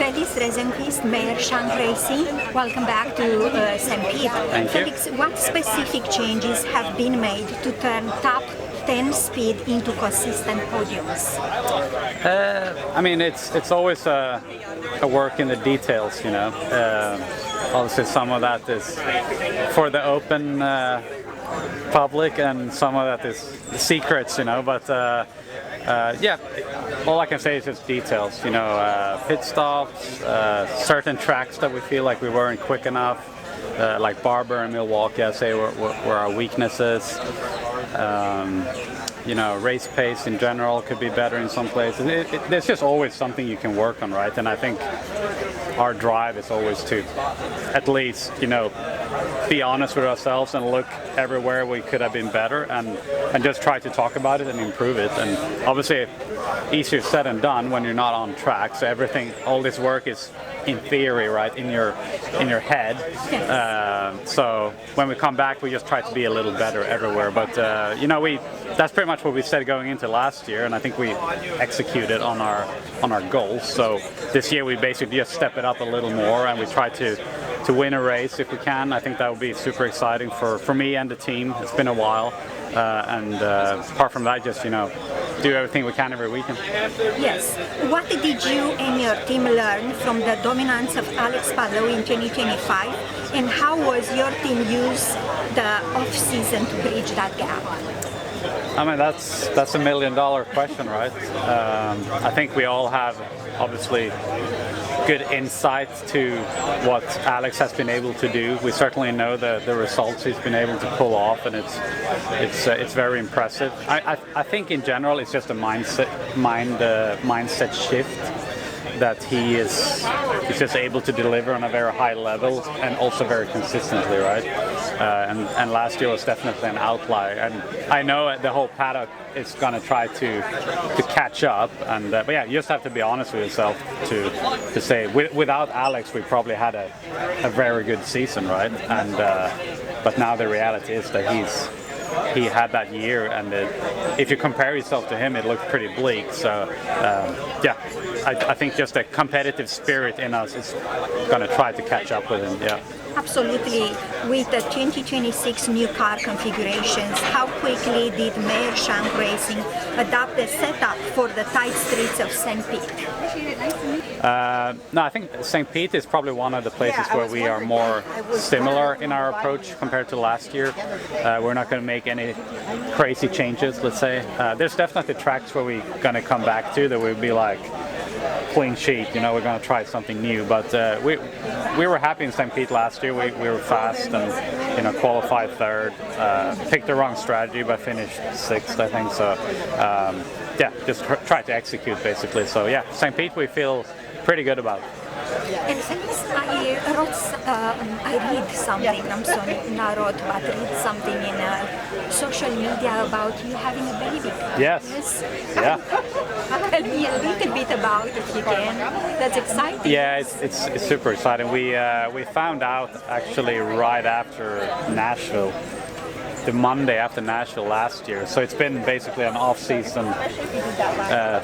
Felix Rosenqvist, Meyer, Shank Racing. Welcome back to St. Peter. Thank you. Felix, what specific changes have been made to turn top 10 speed into consistent podiums? I mean, it's always a work in the details, you know. Obviously, some of that is for the open public, and some of that is secrets, you know. But yeah, all I can say is just details, you know. Pit stops, certain tracks that we feel like we weren't quick enough, like Barber and Milwaukee, I say were our weaknesses. You know, race pace in general could be better in some places. There's just always something you can work on, right? And I think our drive is always to, at least, you know, be honest with ourselves and look everywhere we could have been better, and just try to talk about it and improve it. And obviously, easier said than done when you're not on track. So everything, all this work is in theory, right, in your head. So when we come back, we just try to be a little better everywhere. But you know, that's pretty much what we said going into last year, and I think we executed on our goals. So this year we basically just step it up a little more, and we try to win a race if we can. I think that would be super exciting for me and the team. It's been a while, and apart from that, just, you know, do everything we can every weekend. Yes. What did you and your team learn from the dominance of Alex Palou in 2025, and how was your team use the off-season to bridge that gap? I mean, that's $1 million question, right? I think we all have, obviously, good insight to what Alex has been able to do. We certainly know the results he's been able to pull off, and it's very impressive. I think in general it's just a mindset shift that he's just able to deliver on a very high level and also very consistently, right? And last year was definitely an outlier, and I know the whole paddock is going to try to catch up, and but yeah, you just have to be honest with yourself to say without Alex we probably had a very good season, right? And but now the reality is that he had that year, and if you compare yourself to him, it looks pretty bleak. So yeah, I think just the competitive spirit in us is going to try to catch up with him. Yeah. Absolutely. With the 2026 new car configurations, how quickly did Meyer Shank Racing adapt the setup for the tight streets of St. Pete? No, I think St. Pete is probably one of the places where we are more similar in our approach compared to last year. We're not going to make any crazy changes, let's say. There's definitely tracks where we're going to come back to that would be like clean sheet, you know, we're going to try something new. But we were happy in St. Pete last year. We were fast and, you know, qualified third. Picked the wrong strategy but finished sixth, I think. So yeah, just try to execute basically. So yeah, St. Pete we feel pretty good about. And since I read something, I'm sorry, not wrote, but read something in social media about you having a baby. Yes. Yeah. Tell me a little bit about it if you can. That's exciting. Yeah, it's super exciting. We found out actually right after Nashville, the Monday after Nashville last year. So it's been basically an off-season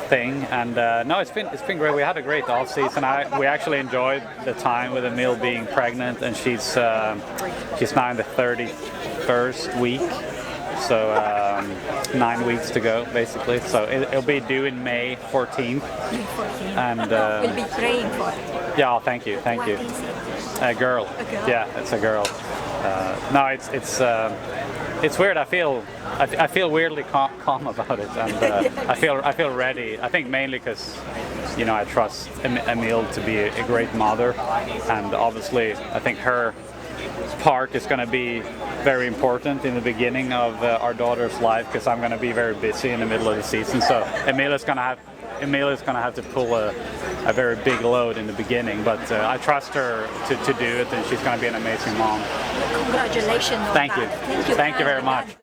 thing, and no, it's been great. We had a great off-season. We actually enjoyed the time with Emil being pregnant, and she's now in the 31st week. So 9 weeks to go, basically. So it'll be due in May 14th. And we'll be praying for it. Yeah, thank you. What is it? A girl. A girl. Yeah, it's a girl. No, it's weird. I feel weirdly calm about it, and I feel ready. I think mainly because, you know, I trust Emil to be a great mother, and obviously I think her part is going to be very important in the beginning of our daughter's life, because I'm going to be very busy in the middle of the season. So Emil is going to have to pull a very big load in the beginning, but I trust her to do it, and she's going to be an amazing mom. Congratulations. Thank you. Thank you very much.